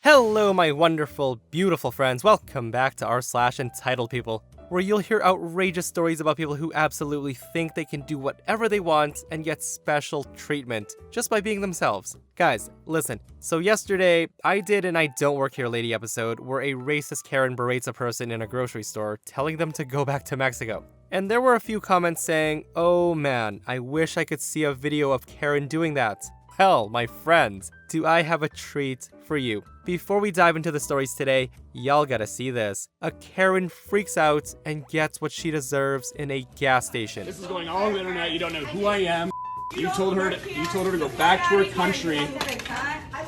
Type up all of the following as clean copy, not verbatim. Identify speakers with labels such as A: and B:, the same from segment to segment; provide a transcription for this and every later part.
A: Hello my wonderful, beautiful friends, welcome back to r/EntitledPeople, where you'll hear outrageous stories about people who absolutely think they can do whatever they want and get special treatment just by being themselves. Guys, listen, so yesterday I did an I Don't Work Here Lady episode where a racist Karen berates a person in a grocery store telling them to go back to Mexico. And there were a few comments saying, oh man, I wish I could see a video of Karen doing that. Well, my friends, do I have a treat for you. Before we dive into the stories today, y'all gotta see this. A Karen freaks out and gets what she deserves in a gas station.
B: This is going all over the internet. You don't know who I am. You told her to go back to her country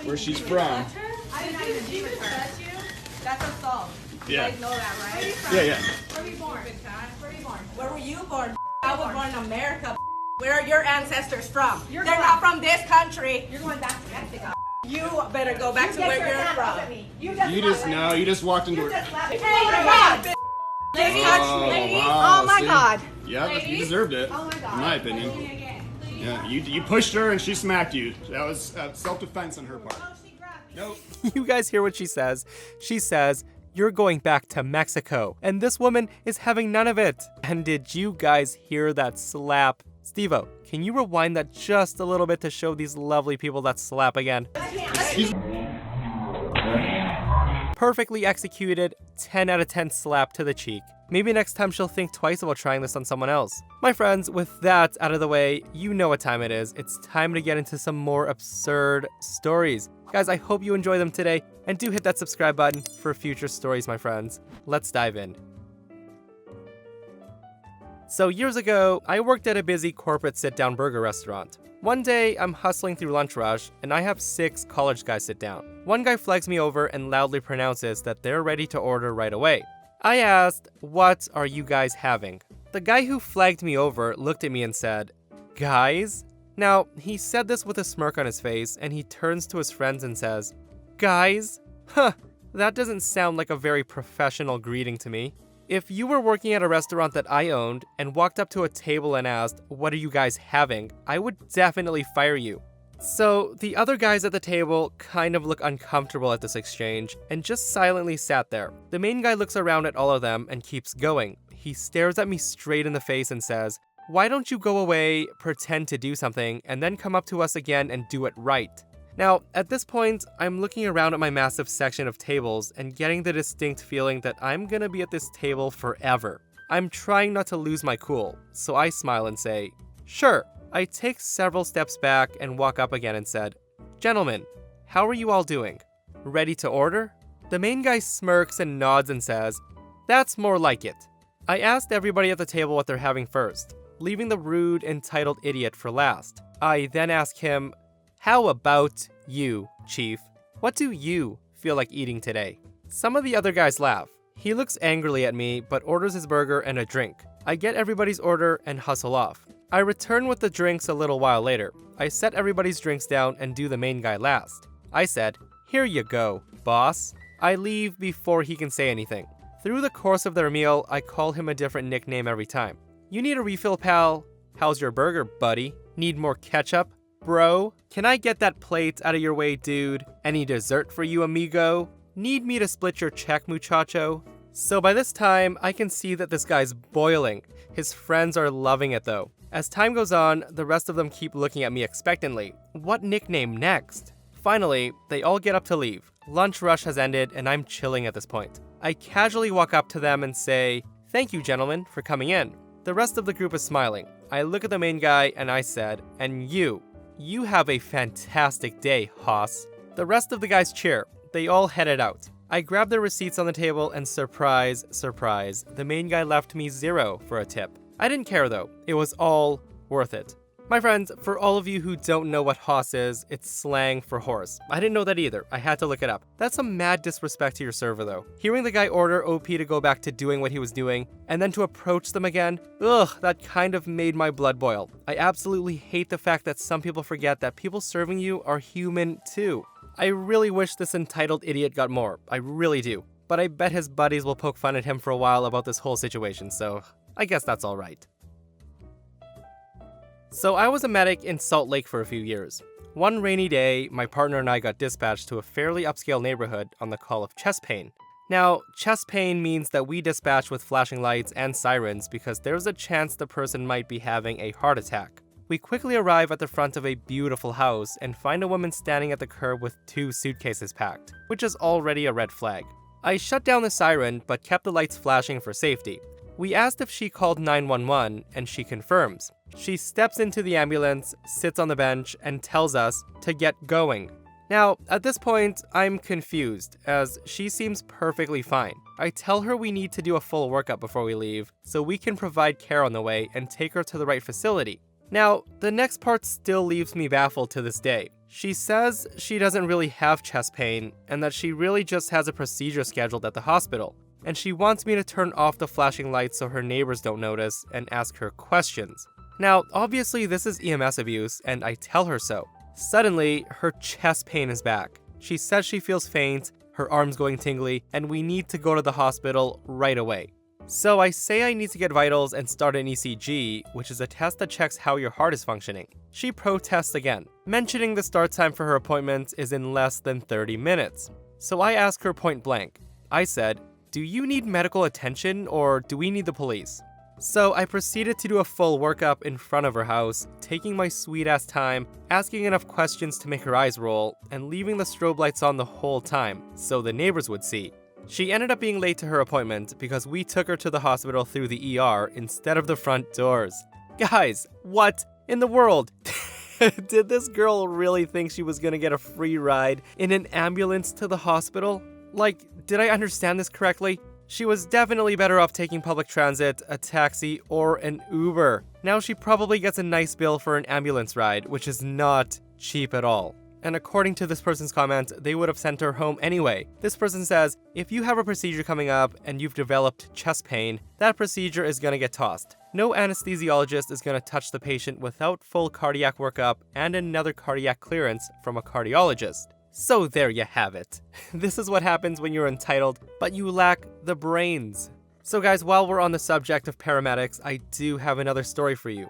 B: where she's from.
C: I didn't even agree with her. That's assault.
B: Yeah.
C: You guys know that, right?
B: Yeah.
C: Where were you born? Where were you born? Where were you born? I was born in America. Where are your ancestors from? They're not from this country. You're going back to Mexico. You better go back to where you're from.
B: You just walked into her.
C: Hey, God! This country. Ladies. Oh my God.
B: Yeah, you deserved it.
C: Oh my God.
B: In my opinion. Yeah, you pushed her and she smacked you. That was self-defense on her part. Nope.
A: You guys hear what she says? She says, you're going back to Mexico. And this woman is having none of it. And did you guys hear that slap? Steve-O, can you rewind that just a little bit to show these lovely people that slap again? Perfectly executed, 10 out of 10 slap to the cheek. Maybe next time she'll think twice about trying this on someone else. My friends, with that out of the way, you know what time it is. It's time to get into some more absurd stories. Guys, I hope you enjoy them today, and do hit that subscribe button for future stories, my friends. Let's dive in. So years ago, I worked at a busy corporate sit-down burger restaurant. One day, I'm hustling through lunch rush, and I have 6 college guys sit down. One guy flags me over and loudly pronounces that they're ready to order right away. I asked, what are you guys having? The guy who flagged me over looked at me and said, guys? Now, he said this with a smirk on his face, and he turns to his friends and says, guys? Huh, that doesn't sound like a very professional greeting to me. If you were working at a restaurant that I owned and walked up to a table and asked, what are you guys having? I would definitely fire you. So the other guys at the table kind of look uncomfortable at this exchange and just silently sat there. The main guy looks around at all of them and keeps going. He stares at me straight in the face and says, why don't you go away, pretend to do something, and then come up to us again and do it right? Now, at this point, I'm looking around at my massive section of tables and getting the distinct feeling that I'm gonna be at this table forever. I'm trying not to lose my cool, so I smile and say, sure. I take several steps back and walk up again and said, gentlemen, how are you all doing? Ready to order? The main guy smirks and nods and says, that's more like it. I asked everybody at the table what they're having first, leaving the rude, entitled idiot for last. I then asked him, how about you, Chief? What do you feel like eating today? Some of the other guys laugh. He looks angrily at me, but orders his burger and a drink. I get everybody's order and hustle off. I return with the drinks a little while later. I set everybody's drinks down and do the main guy last. I said, here you go, boss. I leave before he can say anything. Through the course of their meal, I call him a different nickname every time. You need a refill, pal? How's your burger, buddy? Need more ketchup? Bro, can I get that plate out of your way, dude? Any dessert for you, amigo? Need me to split your check, muchacho? So by this time, I can see that this guy's boiling. His friends are loving it though. As time goes on, the rest of them keep looking at me expectantly. What nickname next? Finally, they all get up to leave. Lunch rush has ended and I'm chilling at this point. I casually walk up to them and say, thank you gentlemen for coming in. The rest of the group is smiling. I look at the main guy and I said, and you have a fantastic day, hoss. The rest of the guys cheer. They all headed out. I grab their receipts on the table and surprise, surprise, the main guy left me 0 for a tip. I didn't care though. It was all worth it. My friends, for all of you who don't know what hoss is, it's slang for horse. I didn't know that either. I had to look it up. That's some mad disrespect to your server though. Hearing the guy order OP to go back to doing what he was doing, and then to approach them again, ugh, that kind of made my blood boil. I absolutely hate the fact that some people forget that people serving you are human too. I really wish this entitled idiot got more. I really do. But I bet his buddies will poke fun at him for a while about this whole situation, so I guess that's alright. So I was a medic in Salt Lake for a few years. One rainy day, my partner and I got dispatched to a fairly upscale neighborhood on the call of chest pain. Now, chest pain means that we dispatch with flashing lights and sirens because there's a chance the person might be having a heart attack. We quickly arrive at the front of a beautiful house and find a woman standing at the curb with 2 suitcases packed, which is already a red flag. I shut down the siren but kept the lights flashing for safety. We asked if she called 911 and she confirms. She steps into the ambulance, sits on the bench, and tells us to get going. Now, at this point, I'm confused, as she seems perfectly fine. I tell her we need to do a full workup before we leave, so we can provide care on the way and take her to the right facility. Now, the next part still leaves me baffled to this day. She says she doesn't really have chest pain, and that she really just has a procedure scheduled at the hospital. And she wants me to turn off the flashing lights so her neighbors don't notice and ask her questions. Now, obviously this is EMS abuse, and I tell her so. Suddenly, her chest pain is back. She says she feels faint, her arm's going tingly, and we need to go to the hospital right away. So I say I need to get vitals and start an ECG, which is a test that checks how your heart is functioning. She protests again, mentioning the start time for her appointment is in less than 30 minutes. So I ask her point blank. I said, "Do you need medical attention or do we need the police?" So I proceeded to do a full workup in front of her house, taking my sweet ass time, asking enough questions to make her eyes roll, and leaving the strobe lights on the whole time, so the neighbors would see. She ended up being late to her appointment because we took her to the hospital through the ER instead of the front doors. Guys, what in the world? Did this girl really think she was gonna get a free ride in an ambulance to the hospital? Like, did I understand this correctly? She was definitely better off taking public transit, a taxi, or an Uber. Now she probably gets a nice bill for an ambulance ride, which is not cheap at all. And according to this person's comment, they would have sent her home anyway. This person says, if you have a procedure coming up and you've developed chest pain, that procedure is gonna get tossed. No anesthesiologist is gonna touch the patient without full cardiac workup and another cardiac clearance from a cardiologist. So there you have it. This is what happens when you're entitled, but you lack the brains. So guys, while we're on the subject of paramedics, I do have another story for you.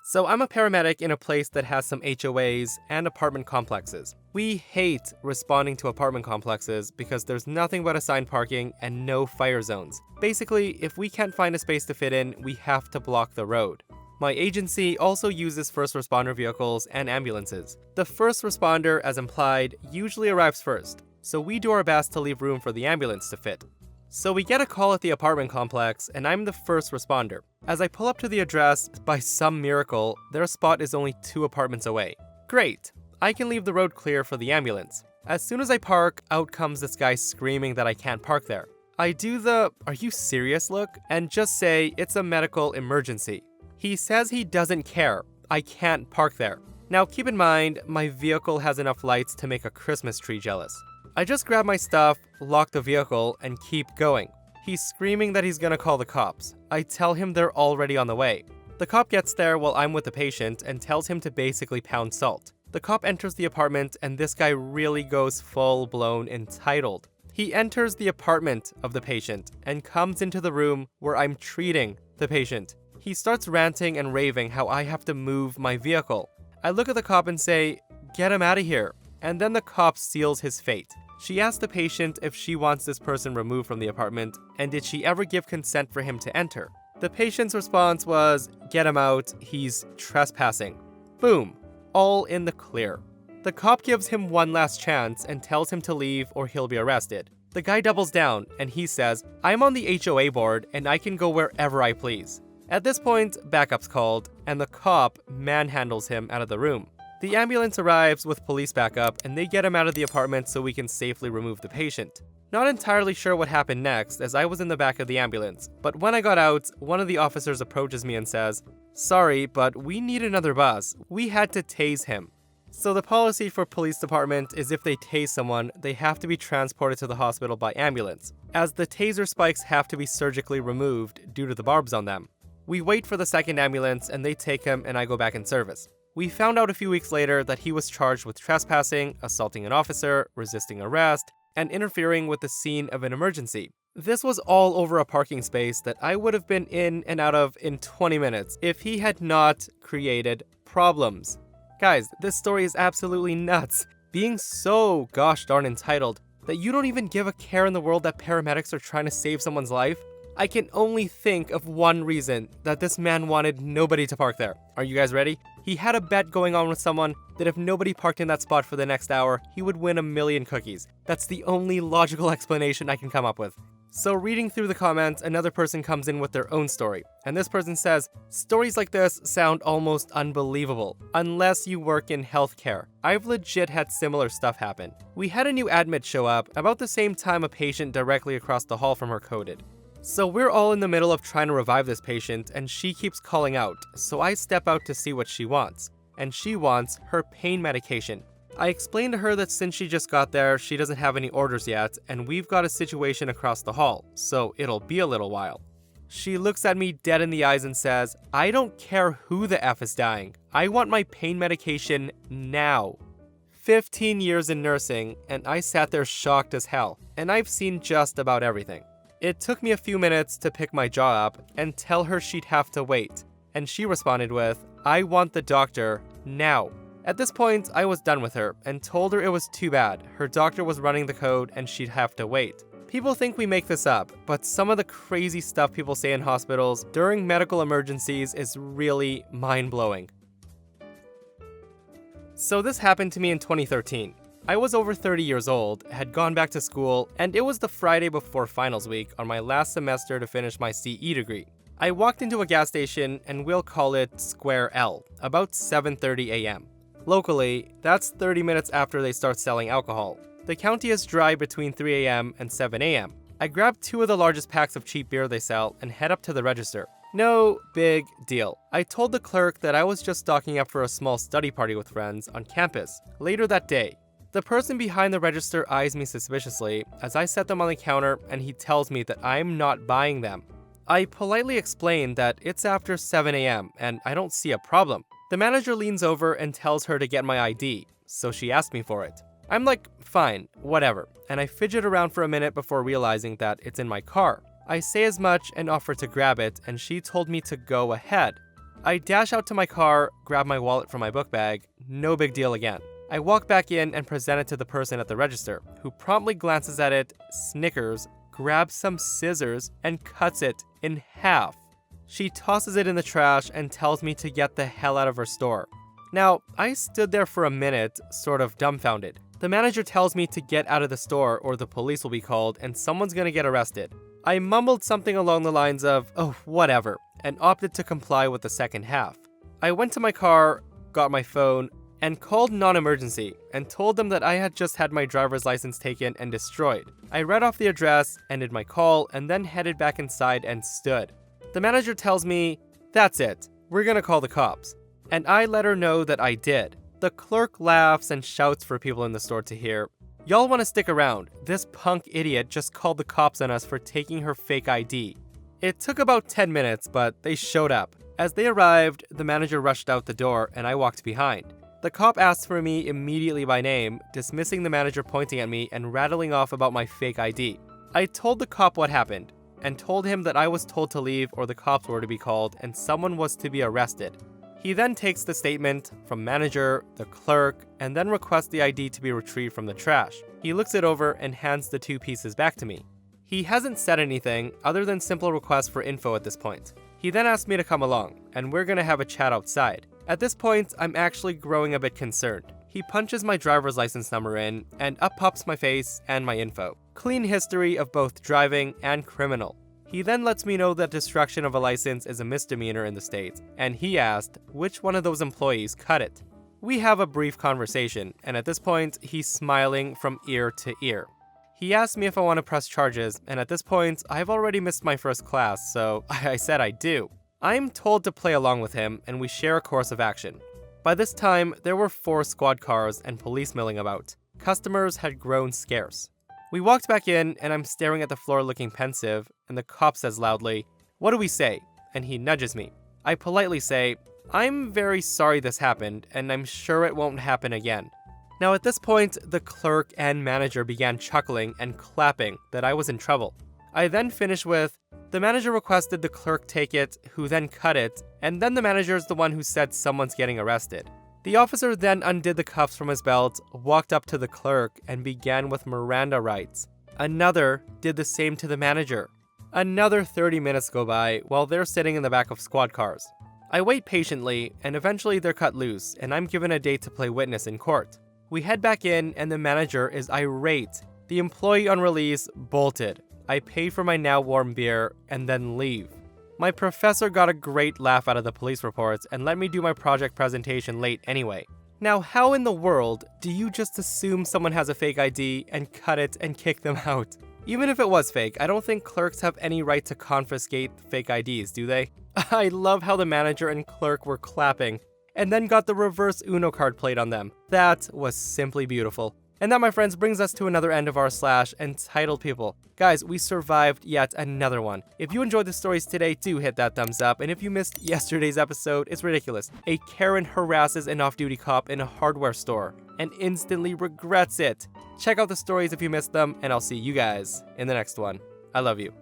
A: So I'm a paramedic in a place that has some HOAs and apartment complexes. We hate responding to apartment complexes because there's nothing but assigned parking and no fire zones. Basically, if we can't find a space to fit in, we have to block the road. My agency also uses first responder vehicles and ambulances. The first responder, as implied, usually arrives first, so we do our best to leave room for the ambulance to fit. So we get a call at the apartment complex, and I'm the first responder. As I pull up to the address, by some miracle, their spot is only 2 apartments away. Great! I can leave the road clear for the ambulance. As soon as I park, out comes this guy screaming that I can't park there. I do the "are you serious" look, and just say it's a medical emergency. He says he doesn't care. I can't park there. Now keep in mind, my vehicle has enough lights to make a Christmas tree jealous. I just grab my stuff, lock the vehicle, and keep going. He's screaming that he's gonna call the cops. I tell him they're already on the way. The cop gets there while I'm with the patient and tells him to basically pound salt. The cop enters the apartment and this guy really goes full-blown entitled. He enters the apartment of the patient and comes into the room where I'm treating the patient. He starts ranting and raving how I have to move my vehicle. I look at the cop and say, "Get him out of here." And then the cop seals his fate. She asks the patient if she wants this person removed from the apartment, and did she ever give consent for him to enter. The patient's response was, "Get him out, he's trespassing." Boom, all in the clear. The cop gives him one last chance and tells him to leave or he'll be arrested. The guy doubles down and he says, "I'm on the HOA board and I can go wherever I please." At this point, backup's called, and the cop manhandles him out of the room. The ambulance arrives with police backup, and they get him out of the apartment so we can safely remove the patient. Not entirely sure what happened next, as I was in the back of the ambulance, but when I got out, one of the officers approaches me and says, "Sorry, but we need another bus. We had to tase him." So the policy for police department is if they tase someone, they have to be transported to the hospital by ambulance, as the taser spikes have to be surgically removed due to the barbs on them. We wait for the second ambulance and they take him and I go back in service. We found out a few weeks later that he was charged with trespassing, assaulting an officer, resisting arrest, and interfering with the scene of an emergency. This was all over a parking space that I would have been in and out of in 20 minutes if he had not created problems. Guys, this story is absolutely nuts. Being so gosh darn entitled that you don't even give a care in the world that paramedics are trying to save someone's life. I can only think of one reason that this man wanted nobody to park there. Are you guys ready? He had a bet going on with someone that if nobody parked in that spot for the next hour, he would win 1,000,000 cookies. That's the only logical explanation I can come up with. So reading through the comments, another person comes in with their own story. And this person says, stories like this sound almost unbelievable, unless you work in healthcare. I've legit had similar stuff happen. We had a new admit show up about the same time a patient directly across the hall from her coded. So we're all in the middle of trying to revive this patient and she keeps calling out, so I step out to see what she wants. And she wants her pain medication. I explained to her that since she just got there, she doesn't have any orders yet, and we've got a situation across the hall, so it'll be a little while. She looks at me dead in the eyes and says, I don't care who the F is dying. I want my pain medication now. 15 years in nursing, and I sat there shocked as hell, and I've seen just about everything. It took me a few minutes to pick my jaw up and tell her she'd have to wait, and she responded with, I want the doctor now. At this point, I was done with her and told her it was too bad. Her doctor was running the code and she'd have to wait. People think we make this up, but some of the crazy stuff people say in hospitals during medical emergencies is really mind-blowing. So this happened to me in 2013. I was over 30 years old, had gone back to school, and it was the Friday before finals week on my last semester to finish my CE degree. I walked into a gas station, and we'll call it Square L, about 7:30 a.m. Locally, that's 30 minutes after they start selling alcohol. The county is dry between 3 a.m. and 7 a.m. I grab 2 of the largest packs of cheap beer they sell and head up to the register. No big deal. I told the clerk that I was just stocking up for a small study party with friends on campus later that day. The person behind the register eyes me suspiciously as I set them on the counter and he tells me that I'm not buying them. I politely explain that it's after 7 a.m. and I don't see a problem. The manager leans over and tells her to get my ID, so she asked me for it. I'm like, fine, whatever, and I fidget around for a minute before realizing that it's in my car. I say as much and offer to grab it, and she told me to go ahead. I dash out to my car, grab my wallet from my book bag, no big deal again. I walk back in and present it to the person at the register, who promptly glances at it, snickers, grabs some scissors, and cuts it in half. She tosses it in the trash and tells me to get the hell out of her store. Now, I stood there for a minute, sort of dumbfounded. The manager tells me to get out of the store or the police will be called and someone's gonna get arrested. I mumbled something along the lines of, oh, whatever, and opted to comply with the second half. I went to my car, got my phone, and called non-emergency and told them that I had just had my driver's license taken and destroyed. I read off the address, ended my call, and then headed back inside and stood. The manager tells me, that's it, we're gonna call the cops. And I let her know that I did. The clerk laughs and shouts for people in the store to hear, y'all wanna stick around, this punk idiot just called the cops on us for taking her fake ID. It took about 10 minutes, but they showed up. As they arrived, the manager rushed out the door and I walked behind. The cop asked for me immediately by name, dismissing the manager pointing at me and rattling off about my fake ID. I told the cop what happened, and told him that I was told to leave or the cops were to be called and someone was to be arrested. He then takes the statement from manager, the clerk, and then requests the ID to be retrieved from the trash. He looks it over and hands the 2 pieces back to me. He hasn't said anything other than simple requests for info at this point. He then asked me to come along, and we're gonna have a chat outside. At this point, I'm actually growing a bit concerned. He punches my driver's license number in, and up pops my face and my info. Clean history of both driving and criminal. He then lets me know that destruction of a license is a misdemeanor in the state, and he asked which one of those employees cut it. We have a brief conversation, and at this point, he's smiling from ear to ear. He asked me if I want to press charges, and at this point, I've already missed my first class, so I said I do. I'm told to play along with him, and we share a course of action. By this time, there were 4 squad cars and police milling about. Customers had grown scarce. We walked back in, and I'm staring at the floor looking pensive, and the cop says loudly, "What do we say?" And he nudges me. I politely say, "I'm very sorry this happened, and I'm sure it won't happen again." Now at this point, the clerk and manager began chuckling and clapping that I was in trouble. I then finished with, the manager requested the clerk take it, who then cut it, and then the manager is the one who said someone's getting arrested. The officer then undid the cuffs from his belt, walked up to the clerk, and began with Miranda rights. Another did the same to the manager. Another 30 minutes go by while they're sitting in the back of squad cars. I wait patiently, and eventually they're cut loose, and I'm given a date to play witness in court. We head back in, and the manager is irate. The employee on release bolted. I pay for my now warm beer, and then leave. My professor got a great laugh out of the police reports and let me do my project presentation late anyway. Now, how in the world do you just assume someone has a fake ID and cut it and kick them out? Even if it was fake, I don't think clerks have any right to confiscate fake IDs, do they? I love how the manager and clerk were clapping and then got the reverse Uno card played on them. That was simply beautiful. And that, my friends, brings us to another end of our slash entitled people. Guys, we survived yet another one. If you enjoyed the stories today, do hit that thumbs up. And if you missed yesterday's episode, it's ridiculous. A Karen harasses an off-duty cop in a hardware store and instantly regrets it. Check out the stories if you missed them, and I'll see you guys in the next one. I love you.